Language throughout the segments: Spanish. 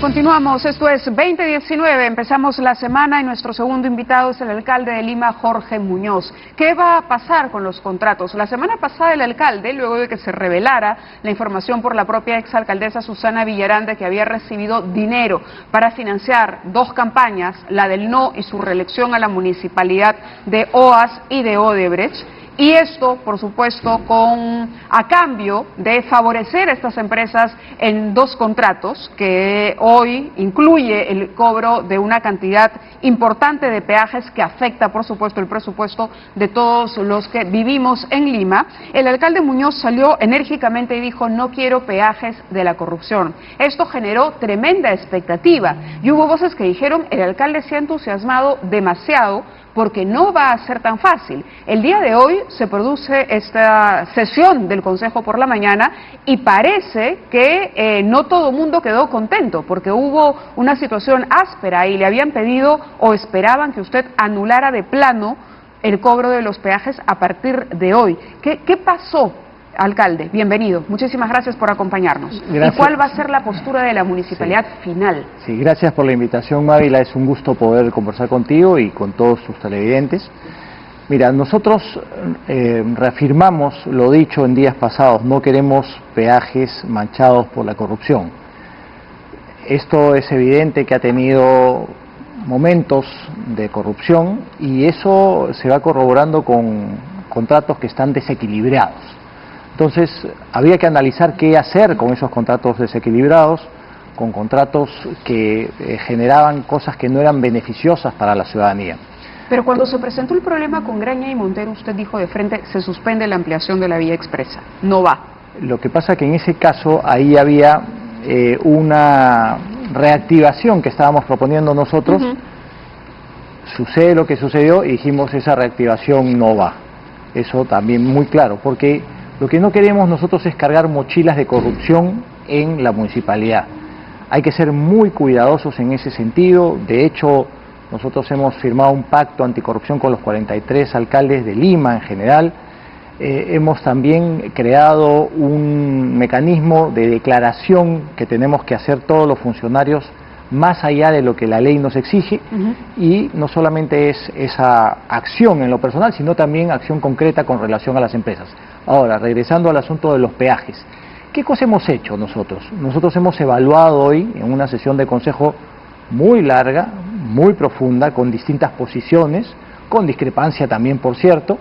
Continuamos, esto es 2019, empezamos la semana y nuestro segundo invitado es el alcalde de Lima, Jorge Muñoz. ¿Qué va a pasar con los contratos? La semana pasada el alcalde, luego de que se revelara la información por la propia exalcaldesa Susana Villarán de que había recibido dinero para financiar dos campañas, la del no y su reelección a la municipalidad de OAS y de Odebrecht, y esto, por supuesto, a cambio de favorecer a estas empresas en dos contratos que hoy incluye el cobro de una cantidad importante de peajes que afecta, por supuesto, el presupuesto de todos los que vivimos en Lima. El alcalde Muñoz salió enérgicamente y dijo: no quiero peajes de la corrupción. Esto generó tremenda expectativa y hubo voces que dijeron: el alcalde se ha entusiasmado demasiado porque no va a ser tan fácil. El día de hoy se produce esta sesión del Consejo por la mañana y parece que no todo el mundo quedó contento porque hubo una situación áspera y le habían pedido o esperaban que usted anulara de plano el cobro de los peajes a partir de hoy. ¿Qué pasó, alcalde? Bienvenido. Muchísimas gracias por acompañarnos. Gracias. ¿Y cuál va a ser la postura de la municipalidad final? Sí, gracias por la invitación, Mávila. Es un gusto poder conversar contigo y con todos tus televidentes. Mira, nosotros reafirmamos lo dicho en días pasados: no queremos peajes manchados por la corrupción. Esto es evidente que ha tenido momentos de corrupción y eso se va corroborando con contratos que están desequilibrados. Entonces, había que analizar qué hacer con esos contratos desequilibrados, con contratos que generaban cosas que no eran beneficiosas para la ciudadanía. Pero cuando se presentó el problema con Graña y Montero, usted dijo de frente: se suspende la ampliación de la vía expresa, no va. Lo que pasa es que en ese caso ahí había una reactivación que estábamos proponiendo nosotros. Sucede lo que sucedió y dijimos: esa reactivación no va. Eso también muy claro, porque lo que no queremos nosotros es cargar mochilas de corrupción en la municipalidad. Hay que ser muy cuidadosos en ese sentido. De hecho, nosotros hemos firmado un pacto anticorrupción con los 43 alcaldes de Lima en general. Hemos también creado un mecanismo de declaración que tenemos que hacer todos los funcionarios más allá de lo que la ley nos exige, y no solamente es esa acción en lo personal, sino también acción concreta con relación a las empresas. Ahora, regresando al asunto de los peajes, ¿qué cosa hemos hecho nosotros? Nosotros hemos evaluado hoy en una sesión de consejo muy larga, muy profunda, con distintas posiciones, con discrepancia también, por cierto,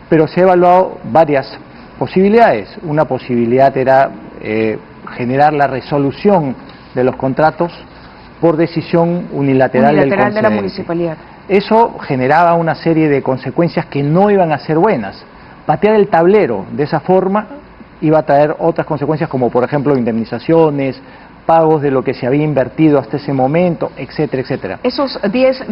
pero se ha evaluado varias posibilidades. Una posibilidad era generar la resolución de los contratos por decisión unilateral del de la municipalidad. Eso generaba una serie de consecuencias que no iban a ser buenas. Patear el tablero de esa forma iba a traer otras consecuencias, como por ejemplo indemnizaciones, pagos de lo que se había invertido hasta ese momento, etcétera, etcétera. Esos 10.000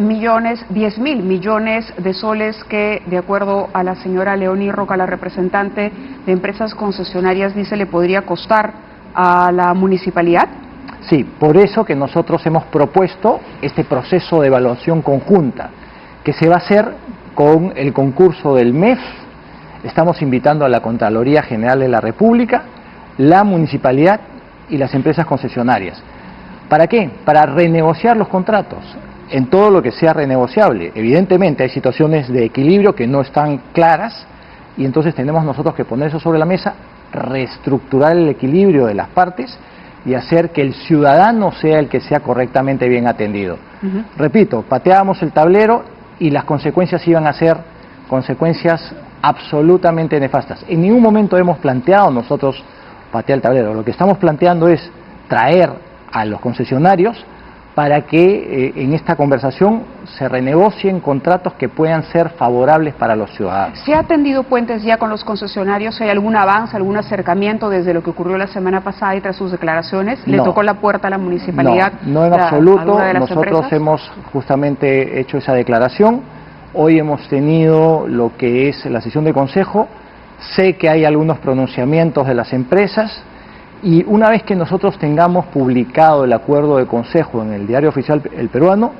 millones de soles que, de acuerdo a la señora Leoní Roca, la representante de empresas concesionarias, dice le podría costar a la municipalidad. Sí, por eso que nosotros hemos propuesto este proceso de evaluación conjunta, que se va a hacer con el concurso del MEF. Estamos invitando a la Contraloría General de la República, la municipalidad y las empresas concesionarias. ¿Para qué? Para renegociar los contratos en todo lo que sea renegociable. Evidentemente hay situaciones de equilibrio que no están claras y entonces tenemos nosotros que poner eso sobre la mesa, reestructurar el equilibrio de las partes y hacer que el ciudadano sea el que sea correctamente bien atendido. Repito, pateábamos el tablero y las consecuencias iban a ser consecuencias absolutamente nefastas. En ningún momento hemos planteado nosotros patear el tablero. Lo que estamos planteando es traer a los concesionarios para que en esta conversación se renegocien contratos que puedan ser favorables para los ciudadanos. ¿Se ha tendido puentes ya con los concesionarios? ¿Hay algún avance, algún acercamiento desde lo que ocurrió la semana pasada y tras sus declaraciones? ¿Le tocó la puerta a la municipalidad? No, en absoluto. Nosotros hemos justamente hecho esa declaración. Hoy hemos tenido lo que es la sesión de consejo. Sé que hay algunos pronunciamientos de las empresas. Y una vez que nosotros tengamos publicado el acuerdo de consejo en el Diario Oficial El Peruano,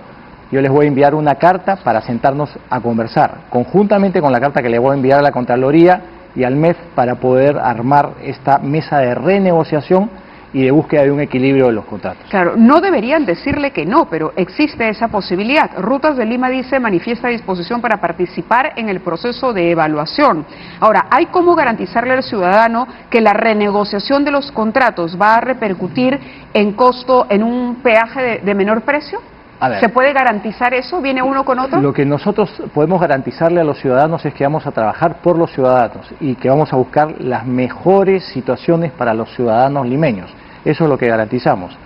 yo les voy a enviar una carta para sentarnos a conversar, conjuntamente con la carta que le voy a enviar a la Contraloría y al MEF para poder armar esta mesa de renegociación y de búsqueda de un equilibrio de los contratos. Claro, no deberían decirle que no, pero existe esa posibilidad. Rutas de Lima dice, manifiesta disposición para participar en el proceso de evaluación. Ahora, ¿hay cómo garantizarle al ciudadano que la renegociación de los contratos va a repercutir en costo, en un peaje de menor precio? A ver, ¿Se puede garantizar eso? ¿Viene uno con otro? Lo que nosotros podemos garantizarle a los ciudadanos es que vamos a trabajar por los ciudadanos y que vamos a buscar las mejores situaciones para los ciudadanos limeños. Eso es lo que garantizamos.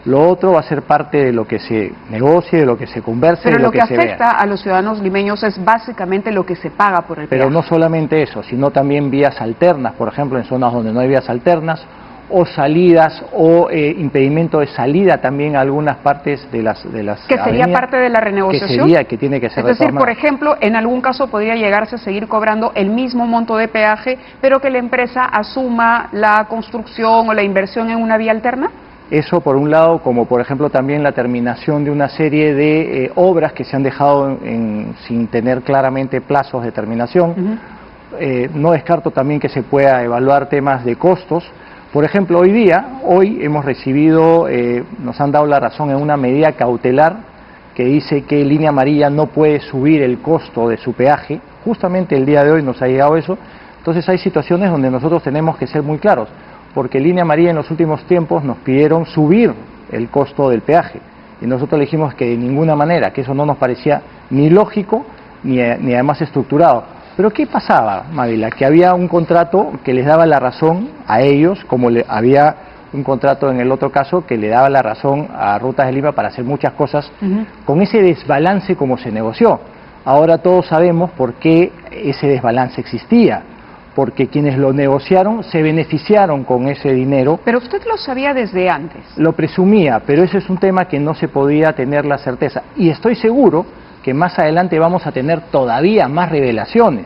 Lo otro va a ser parte de lo que se negocie, de lo que se converse, Pero de lo que se vea. Pero lo que afecta a los ciudadanos limeños es básicamente lo que se paga por el peaje. Pero no solamente eso, sino también vías alternas, por ejemplo, en zonas donde no hay vías alternas, o salidas o impedimento de salida también a algunas partes de las que sería avenidas, parte de la renegociación, que tiene que ser es decir, reformada. por ejemplo, en algún caso podría llegarse a seguir cobrando el mismo monto de peaje, pero que la empresa asuma la construcción o la inversión en una vía alterna. Eso por un lado, como por ejemplo también la terminación de una serie de obras que se han dejado sin tener claramente plazos de terminación. No descarto también que se pueda evaluar temas de costos. Por ejemplo, hoy hemos recibido, nos han dado la razón en una medida cautelar que dice que Línea Amarilla no puede subir el costo de su peaje. Justamente el día de hoy nos ha llegado eso. Entonces hay situaciones donde nosotros tenemos que ser muy claros, porque Línea Amarilla en los últimos tiempos nos pidieron subir el costo del peaje y nosotros le dijimos que de ninguna manera, que eso no nos parecía ni lógico ni además estructurado. Pero ¿qué pasaba, Mávila? Que había un contrato que les daba la razón a ellos, como había un contrato en el otro caso que le daba la razón a Rutas de Lima para hacer muchas cosas, con ese desbalance como se negoció. Ahora todos sabemos por qué ese desbalance existía, porque quienes lo negociaron se beneficiaron con ese dinero. Pero usted lo sabía desde antes. Lo presumía, pero ese es un tema que no se podía tener la certeza. Y estoy seguro que más adelante vamos a tener todavía más revelaciones.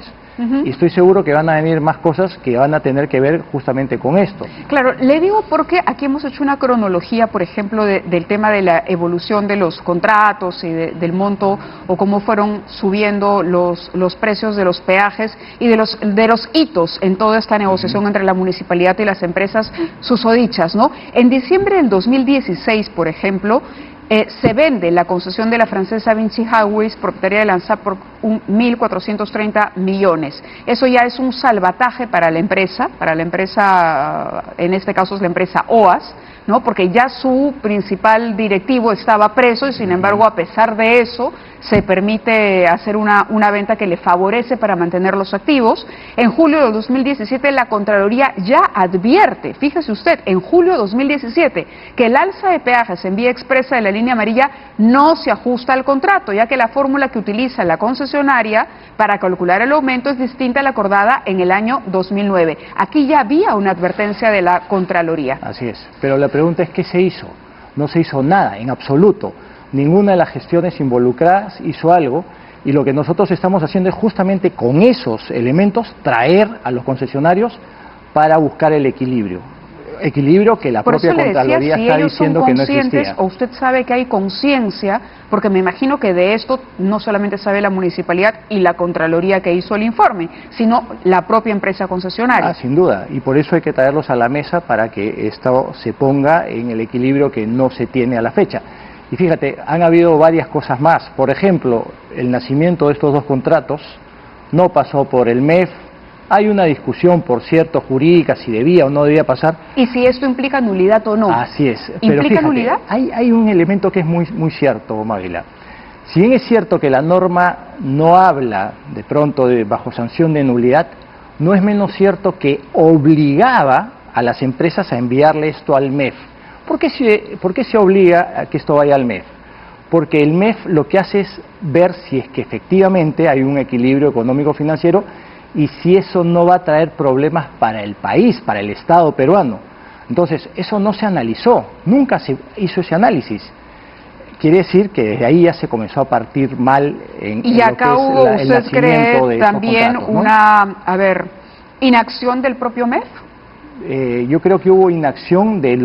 Y estoy seguro que van a venir más cosas que van a tener que ver justamente con esto. Claro, le digo porque aquí hemos hecho una cronología, por ejemplo, del tema de la evolución de los contratos y del monto o cómo fueron subiendo los precios de los peajes y de los hitos en toda esta negociación entre la municipalidad y las empresas susodichas, ¿no? En diciembre del 2016, por ejemplo, se vende la concesión de la francesa Vinci Highways, propietaria de Lanza, por 1.430 millones. Eso ya es un salvataje para la empresa, en este caso es la empresa OAS, ¿no? Porque ya su principal directivo estaba preso y sin embargo, a pesar de eso, se permite hacer una venta que le favorece para mantener los activos. En julio de 2017 la Contraloría ya advierte, fíjese usted, en julio de 2017, que el alza de peajes en vía expresa de la Línea Amarilla no se ajusta al contrato, ya que la fórmula que utiliza la concesionaria para calcular el aumento es distinta a la acordada en el año 2009. Aquí ya había una advertencia de la Contraloría. Así es, pero la pregunta es ¿qué se hizo? No se hizo nada, en absoluto. Ninguna de las gestiones involucradas hizo algo y lo que nosotros estamos haciendo es justamente con esos elementos traer a los concesionarios para buscar el equilibrio. Equilibrio que la propia Contraloría está diciendo que no existía. O usted sabe que hay conciencia, porque me imagino que de esto no solamente sabe la municipalidad y la Contraloría que hizo el informe, sino la propia empresa concesionaria. Sin duda, y por eso hay que traerlos a la mesa para que esto se ponga en el equilibrio que no se tiene a la fecha. Y fíjate, han habido varias cosas más. Por ejemplo, el nacimiento de estos dos contratos no pasó por el MEF. Hay una discusión, por cierto, jurídica, si debía o no debía pasar. ¿Y si esto implica nulidad o no? Así es. ¿Implica pero fíjate, nulidad? Hay un elemento que es muy cierto, Mávila. Si bien es cierto que la norma no habla de pronto bajo sanción de nulidad, no es menos cierto que obligaba a las empresas a enviarle esto al MEF. ¿Por qué se obliga a que esto vaya al MEF? Porque el MEF lo que hace es ver si es que efectivamente hay un equilibrio económico-financiero y si eso no va a traer problemas para el país, para el Estado peruano. Entonces, eso no se analizó, nunca se hizo ese análisis. Quiere decir que desde ahí ya se comenzó a partir mal en y acá lo que hubo, es el ¿usted nacimiento cree de también contratos, ¿no? una, inacción del propio MEF? Yo creo que hubo inacción de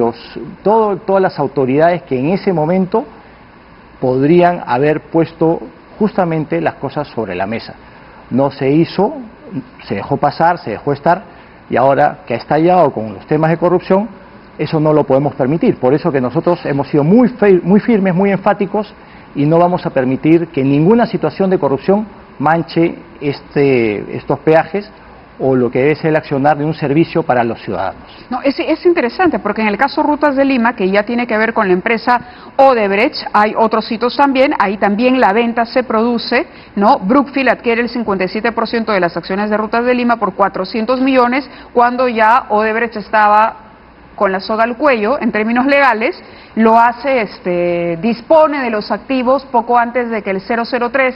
todas las autoridades que en ese momento podrían haber puesto justamente las cosas sobre la mesa. No se hizo, se dejó pasar, se dejó estar, y ahora que ha estallado con los temas de corrupción, eso no lo podemos permitir. Por eso que nosotros hemos sido muy firmes, muy enfáticos, y no vamos a permitir que ninguna situación de corrupción manche estos peajes o lo que es el accionar de un servicio para los ciudadanos. No, es interesante porque en el caso Rutas de Lima, que ya tiene que ver con la empresa Odebrecht, hay otros hitos también, ahí también la venta se produce, ¿no? Brookfield adquiere el 57% de las acciones de Rutas de Lima por 400 millones, cuando ya Odebrecht estaba con la soga al cuello, en términos legales, lo hace, dispone de los activos poco antes de que el 003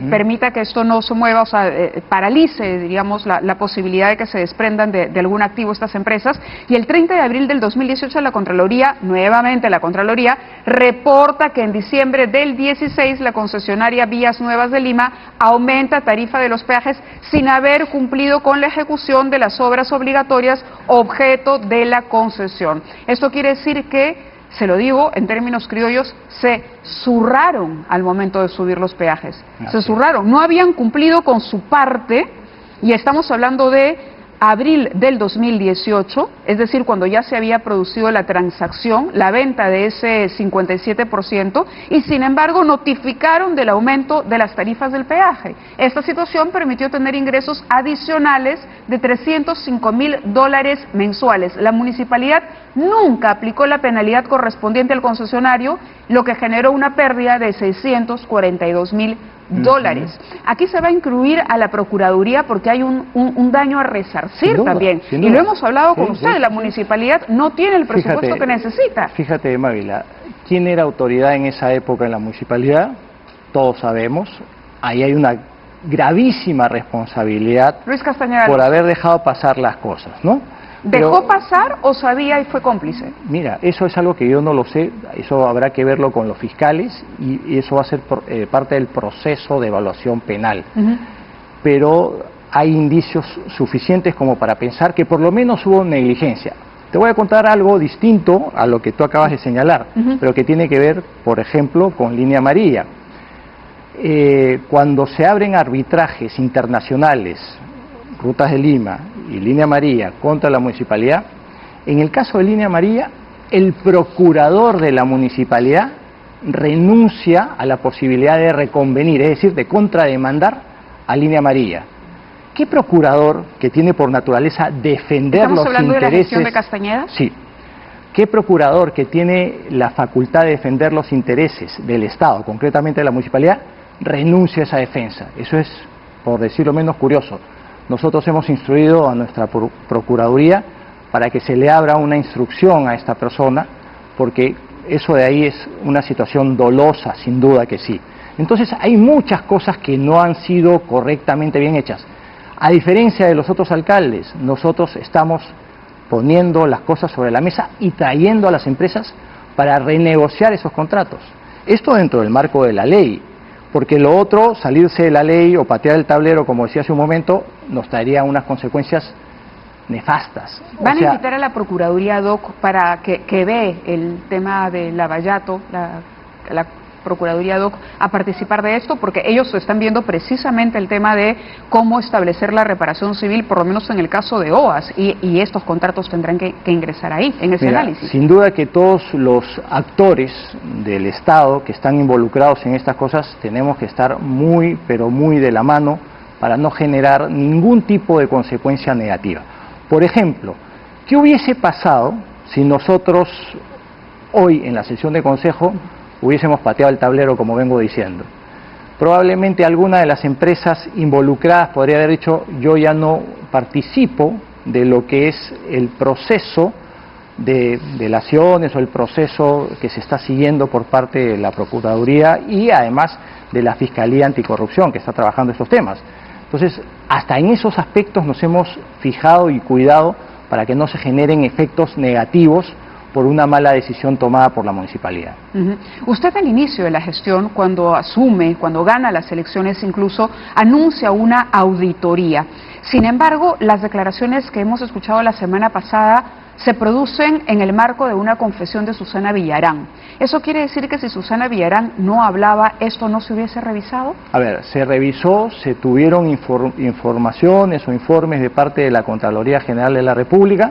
permita que esto no se mueva, o sea, paralice, digamos, la posibilidad de que se desprendan de algún activo estas empresas. Y el 30 de abril del 2018 la Contraloría, nuevamente la Contraloría, reporta que en diciembre del 16 la concesionaria Vías Nuevas de Lima aumenta tarifa de los peajes sin haber cumplido con la ejecución de las obras obligatorias objeto de la concesión. Esto quiere decir que, se lo digo en términos criollos, se zurraron al momento de subir los peajes. Se zurraron, no habían cumplido con su parte, y estamos hablando de abril del 2018, es decir, cuando ya se había producido la transacción, la venta de ese 57%, y sin embargo notificaron del aumento de las tarifas del peaje. Esta situación permitió tener ingresos adicionales de $305.000 mensuales. La municipalidad nunca aplicó la penalidad correspondiente al concesionario, lo que generó una pérdida de $642.000. Aquí se va a incluir a la Procuraduría porque hay un daño a resarcir también. Y lo hemos hablado con usted, la municipalidad no tiene el presupuesto que necesita. Fíjate, Mávila, ¿quién era autoridad en esa época en la municipalidad? Todos sabemos. Ahí hay una gravísima responsabilidad Luis Castañeda por haber dejado pasar las cosas, ¿no? ¿Dejó pasar o sabía y fue cómplice? Mira, eso es algo que yo no lo sé, eso habrá que verlo con los fiscales y eso va a ser parte del proceso de evaluación penal. Pero hay indicios suficientes como para pensar que por lo menos hubo negligencia. Te voy a contar algo distinto a lo que tú acabas de señalar, pero que tiene que ver, por ejemplo, con Línea Amarilla. Cuando se abren arbitrajes internacionales, Rutas de Lima y Línea Amarilla contra la municipalidad, en el caso de Línea Amarilla, el procurador de la municipalidad renuncia a la posibilidad de reconvenir, es decir, de contrademandar a Línea Amarilla. ¿Qué procurador que tiene por naturaleza defender los intereses? ¿Estamos hablando de la gestión de Castañeda? Sí. ¿Qué procurador que tiene la facultad de defender los intereses del Estado, concretamente de la municipalidad, renuncia a esa defensa? Eso es, por decirlo menos, curioso. Nosotros hemos instruido a nuestra Procuraduría para que se le abra una instrucción a esta persona, porque eso de ahí es una situación dolosa, sin duda que sí. Entonces hay muchas cosas que no han sido correctamente bien hechas. A diferencia de los otros alcaldes, nosotros estamos poniendo las cosas sobre la mesa y trayendo a las empresas para renegociar esos contratos. Esto dentro del marco de la ley. Porque lo otro, salirse de la ley o patear el tablero, como decía hace un momento, nos traería unas consecuencias nefastas. ¿Van a invitar a la Procuraduría ad hoc para que ve el tema de Lavallato, la Procuraduría ad hoc, a participar de esto? Porque ellos están viendo precisamente el tema de cómo establecer la reparación civil, por lo menos en el caso de OAS, y estos contratos tendrán que ingresar ahí, en ese análisis. Sin duda que todos los actores del Estado que están involucrados en estas cosas tenemos que estar muy, pero muy de la mano para no generar ningún tipo de consecuencia negativa. Por ejemplo, ¿qué hubiese pasado si nosotros hoy en la sesión de consejo hubiésemos pateado el tablero, como vengo diciendo? Probablemente alguna de las empresas involucradas podría haber dicho: yo ya no participo de lo que es el proceso de delaciones o el proceso que se está siguiendo por parte de la Procuraduría y además de la Fiscalía Anticorrupción, que está trabajando estos temas. Entonces, hasta en esos aspectos nos hemos fijado y cuidado para que no se generen efectos negativos por una mala decisión tomada por la municipalidad. Usted al inicio de la gestión, cuando asume, cuando gana las elecciones, incluso anuncia una auditoría. Sin embargo, las declaraciones que hemos escuchado la semana pasada se producen en el marco de una confesión de Susana Villarán. ¿Eso quiere decir que si Susana Villarán no hablaba, esto no se hubiese revisado? A ver, se revisó, se tuvieron informaciones o informes de parte de la Contraloría General de la República,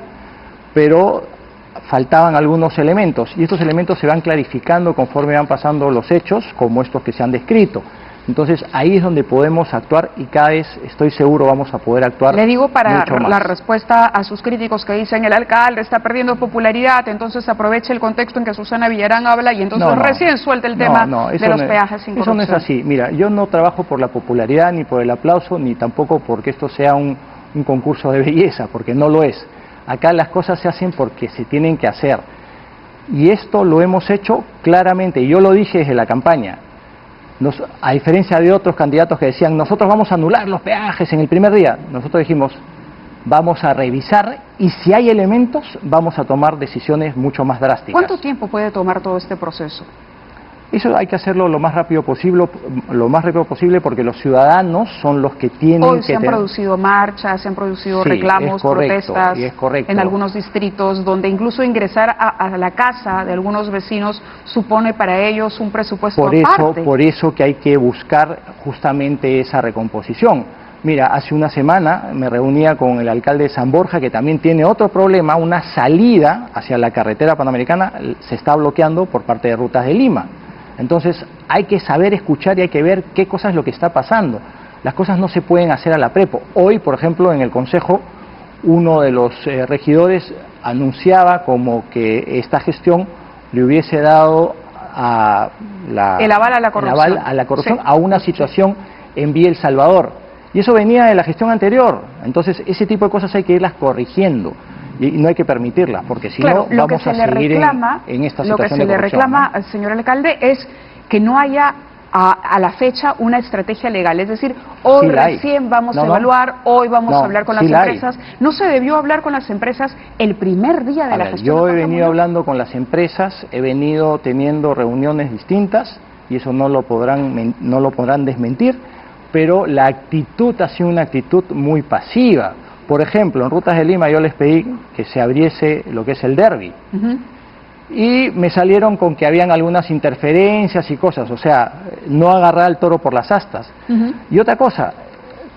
pero faltaban algunos elementos, y estos elementos se van clarificando conforme van pasando los hechos, como estos que se han descrito. Entonces ahí es donde podemos actuar, y cada vez estoy seguro vamos a poder actuar. Le digo para mucho más. la respuesta a sus críticos que dicen el alcalde está perdiendo popularidad, entonces aproveche el contexto en que Susana Villarán habla y entonces recién suelta el tema de los peajes sin corrupción. Eso no es así. Mira, yo no trabajo por la popularidad, ni por el aplauso, ni tampoco porque esto sea un concurso de belleza, porque no lo es. Acá las cosas se hacen porque se tienen que hacer. Y esto lo hemos hecho claramente, y yo lo dije desde la campaña. A diferencia de otros candidatos que decían, nosotros vamos a anular los peajes en el primer día, nosotros dijimos, vamos a revisar y si hay elementos, vamos a tomar decisiones mucho más drásticas. ¿Cuánto tiempo puede tomar todo este proceso? Eso hay que hacerlo lo más rápido posible, porque los ciudadanos son los que tienen Hoy se han producido marchas, se han producido reclamos, protestas en algunos distritos, donde incluso ingresar a la casa de algunos vecinos supone para ellos un presupuesto aparte. Por eso que hay que buscar justamente esa recomposición. Mira, hace una semana me reunía con el alcalde de San Borja, que también tiene otro problema, una salida hacia la carretera panamericana se está bloqueando por parte de Rutas de Lima. Entonces hay que saber escuchar y hay que ver qué cosa es lo que está pasando. Las cosas no se pueden hacer a la prepo. Hoy, por ejemplo, en el Consejo, uno de los regidores anunciaba como que esta gestión le hubiese dado el aval a la corrupción, a una situación en Vía El Salvador. Y eso venía de la gestión anterior. Entonces ese tipo de cosas hay que irlas corrigiendo. Y no hay que permitirlas, porque si no vamos a seguir en esta situación de corrupción. Lo que se le reclama al señor alcalde es que no haya a la fecha una estrategia legal, es decir, hoy recién vamos a evaluar, hoy vamos a hablar con las empresas. ¿No se debió hablar con las empresas el primer día de la gestión? Yo he venido hablando con las empresas, he venido teniendo reuniones distintas, y eso no lo podrán desmentir, pero la actitud ha sido una actitud muy pasiva. Por ejemplo, en Rutas de Lima yo les pedí que se abriese lo que es el derbi. Y me salieron con que habían algunas interferencias y cosas, o sea, no agarrar al toro por las astas. Y otra cosa,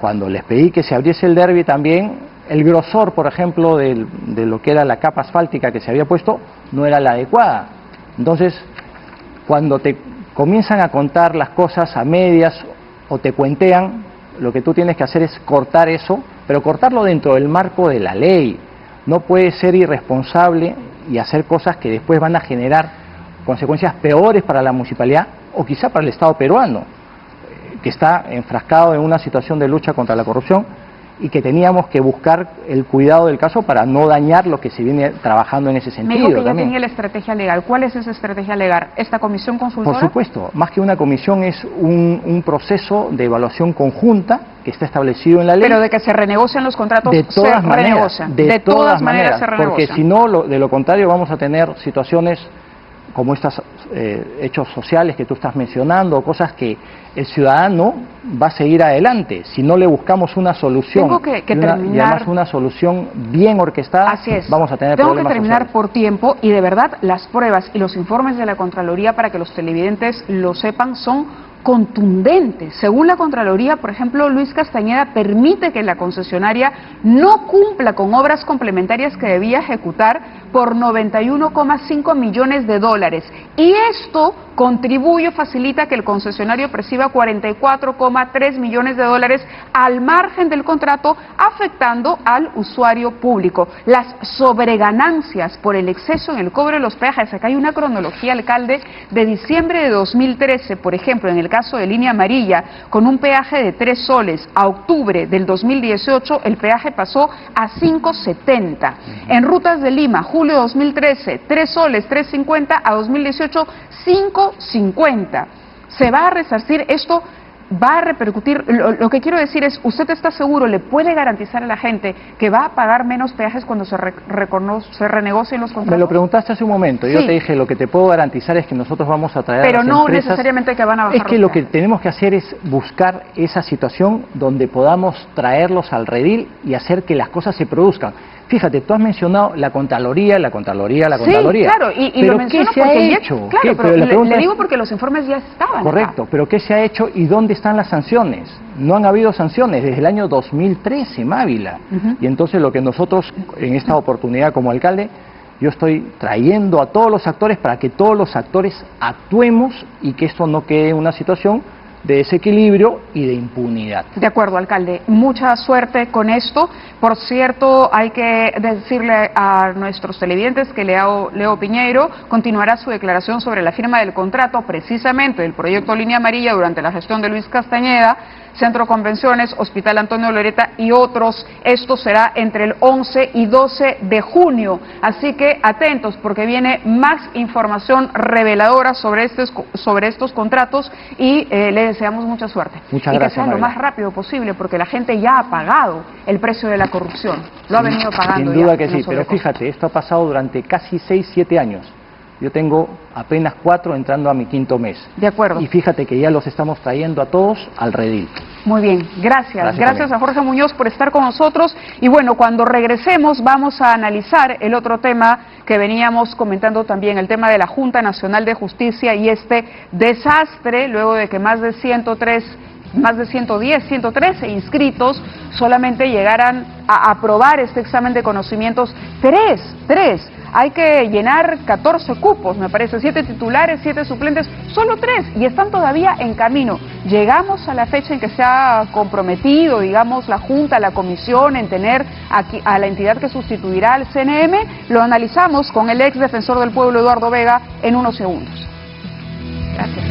cuando les pedí que se abriese el derbi también, el grosor, por ejemplo, de lo que era la capa asfáltica que se había puesto, no era la adecuada. Entonces, cuando te comienzan a contar las cosas a medias o te cuentean, lo que tú tienes que hacer es cortar eso, pero cortarlo dentro del marco de la ley. No puedes ser irresponsable y hacer cosas que después van a generar consecuencias peores para la municipalidad o quizá para el Estado peruano, que está enfrascado en una situación de lucha contra la corrupción y que teníamos que buscar el cuidado del caso para no dañar lo que se viene trabajando en ese sentido. Me dijo que ya tenía la estrategia legal. ¿Cuál es esa estrategia legal? ¿Esta comisión consultora? Por supuesto, más que una comisión es un proceso de evaluación conjunta que está establecido en la ley. Pero de que se renegocian los contratos, de todas maneras, de todas maneras se renegocian. Porque si no, de lo contrario vamos a tener situaciones como estos hechos sociales que tú estás mencionando, cosas que el ciudadano va a seguir adelante si no le buscamos una solución. Tengo que terminar, y además una solución bien orquestada. Así es. Vamos a tener Tengo problemas que terminar sociales. por tiempo, y de verdad las pruebas y los informes de la Contraloría, para que los televidentes lo sepan, son contundentes. Según la Contraloría, por ejemplo, Luis Castañeda permite que la concesionaria no cumpla con obras complementarias que debía ejecutar por 91,5 millones de dólares. Y esto contribuye o facilita que el concesionario perciba 44,3 millones de dólares al margen del contrato, afectando al usuario público. Las sobreganancias por el exceso en el cobro de los peajes, acá hay una cronología, alcalde, de diciembre de 2013, por ejemplo, en el caso de Línea Amarilla, con un peaje de 3 soles, a octubre del 2018 el peaje pasó a 5.70. En Rutas de Lima, julio de 2013, 3 soles, 3.50, a 2018, 5.50. ¿Se va a resarcir esto? ¿Va a repercutir? Lo que quiero decir es, ¿usted está seguro, le puede garantizar a la gente que va a pagar menos peajes cuando se renegocien los contratos? Me lo preguntaste hace un momento, yo te dije, lo que te puedo garantizar es que nosotros vamos a traer pero a las no empresas, necesariamente que van a bajar. Es que lo que tenemos que hacer es buscar esa situación donde podamos traerlos al redil y hacer que las cosas se produzcan. Fíjate, tú has mencionado la Contraloría. Sí, claro, y lo menciono porque ya, claro, pero le digo porque los informes ya estaban. Correcto, acá. pero ¿qué se ha hecho y dónde están las sanciones? No han habido sanciones desde el año 2013, Mávila. Y entonces lo que nosotros, en esta oportunidad como alcalde, Yo estoy trayendo a todos los actores para que todos los actores actuemos y que esto no quede en una situación de desequilibrio y de impunidad. De acuerdo, alcalde. Mucha suerte con esto. Por cierto, hay que decirle a nuestros televidentes que Leo Piñeiro continuará su declaración sobre la firma del contrato precisamente del proyecto Línea Amarilla durante la gestión de Luis Castañeda, Centro Convenciones, Hospital Antonio Loretta y otros. Esto será entre el 11 y 12 de junio. Así que atentos porque viene más información reveladora sobre estos contratos y le deseamos mucha suerte. Muchas y gracias, que sea lo más rápido posible porque la gente ya ha pagado el precio de la corrupción. Lo ha venido pagando. Sin duda ya, que sí, pero fíjate, esto ha pasado durante casi 6, 7 años. Yo tengo apenas 4 entrando a mi 5º mes. De acuerdo. Y fíjate que ya los estamos trayendo a todos al redil. Muy bien, gracias a Jorge Muñoz por estar con nosotros. Y bueno, cuando regresemos vamos a analizar el otro tema que veníamos comentando también, el tema de la Junta Nacional de Justicia y este desastre, luego de que más de 113 inscritos solamente llegaran a aprobar este examen de conocimientos. Tres. Hay que llenar 14 cupos, me parece, 7 titulares, 7 suplentes, solo 3, y están todavía en camino. Llegamos a la fecha en que se ha comprometido, digamos, la Junta, la Comisión, en tener aquí a la entidad que sustituirá al CNM. Lo analizamos con el ex defensor del pueblo, Eduardo Vega, en unos segundos. Gracias.